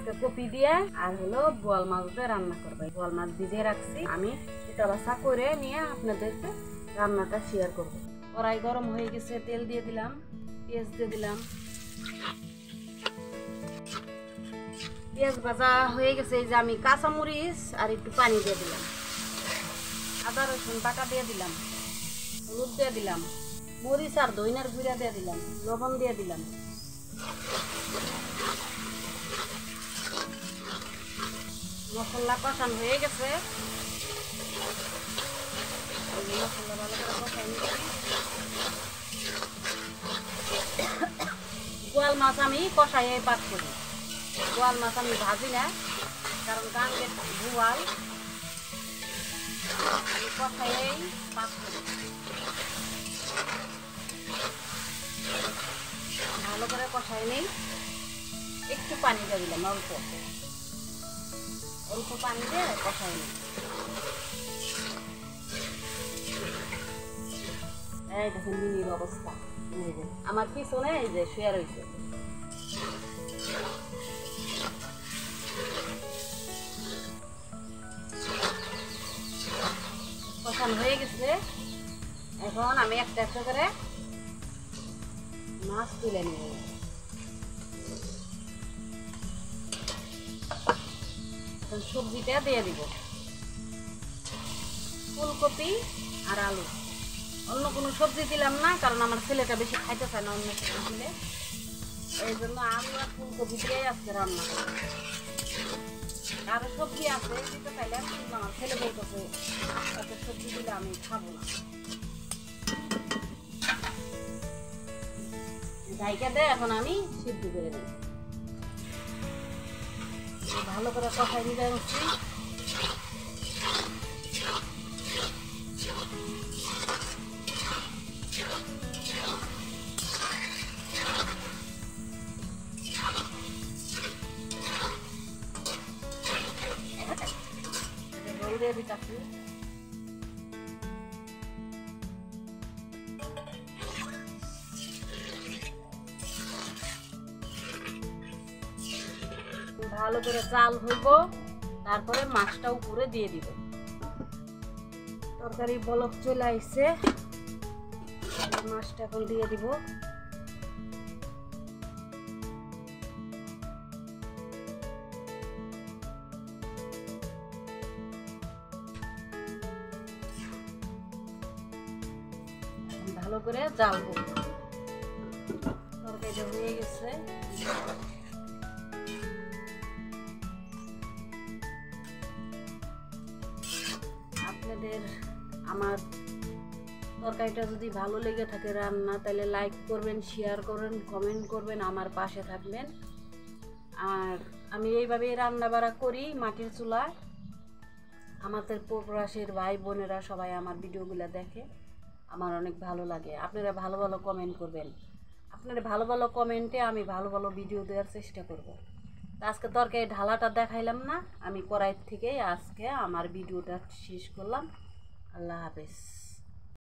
আজকে কপি দিয়ে আর হলো বোয়াল মাছ দিয়ে রান্না করবো। বোয়াল মাছ ভিজিয়ে রাখছি, আমি এটা বাছা করে নিয়ে আপনাদেরকে রান্নাটা শেয়ার করবো। কড়াই গরম হয়ে গেছে, তেল দিয়ে দিলাম, পেঁয়াজ দিয়ে দিলাম। পেঁয়াজ ভাজা হয়ে গেছে, এই যে আমি কাঁচামরিচ আর একটু পানি দিয়ে দিলাম, আদা রসুন বাটা দিয়ে দিলাম, হলুদ দিয়ে দিলাম, মরিচ আর ধইনার গুঁড়া দিয়ে দিলাম, লবণ দিয়ে দিলাম। মশলা কষানো হয়ে গেছে, মশলা ভালো করে কষাই নিচ্ছি। বোয়াল মাছ আমি কষাই পাক করি, বোয়াল মাছ আমি ভাজি না, কারণ গাঙ্গের বোয়াল আমি কষাই পাক করি। ভালো করে কষাই নেই, একটু পানি দিয়ে দিলাম, অল্প অল্প পানি দিয়ে কষাই নেই। এই দেখুন মিনির অবস্থা, আমার পিছনে এই যে শুয়ে রয়েছে। কষানো হয়ে গেছে, এখন আমি একটা একটা করে মাছ তুলে নিব। এখন সবজিটা দিয়ে দিব, ফুলকপি আর আলু। অন্য কোনো সবজি দিলাম না, কারণ আমার ছেলেটা বেশি খাইতে চায় না অন্য সবজি দিলে, এই জন্য আলু আর ফুলকপি দিয়েই আজকে রান্না করব। আরো সবজি আছে দিতে চাইলাম, কিন্তু আমার ছেলে বলতেছে এত সবজি দিলে আমি খাবো না। ঢাইকা দিয়ে এখন আমি সিদ্ধ করে দেব। ভালো করে কষাই নিতে হচ্ছে। দিয়ে দিচ্ছি, ভালো করে চাল হইব, তারপরে মাছটা উপরে দিয়ে দিব। তরকারি বলক চলে আসছে, মাছটা এখন দিয়ে দিব। ভালো করে জ্বালবো, তরকারিটা হয়ে গেছে। আপনাদের আমার তরকারিটা যদি ভালো লেগে থাকে রান্না, তাহলে লাইক করবেন, শেয়ার করবেন, কমেন্ট করবেন, আমার পাশে থাকবেন। আর আমি এইভাবেই রান্না বাড়া করি মাটির চুলায়। আমাদের প্রবাসীর ভাই বোনেরা সবাই আমার ভিডিওগুলো দেখে, আমার অনেক ভালো লাগে। আপনারা ভালো ভালো কমেন্ট করবেন, আপনারা ভালো ভালো কমেন্টে আমি ভালো ভালো ভিডিও দেওয়ার চেষ্টা করব। আজকে তরকারি ঢালাটা দেখাইলাম না, আমি কড়াই থেকে আজকে আমার ভিডিওটা শেষ করলাম। আল্লাহ হাফেজ।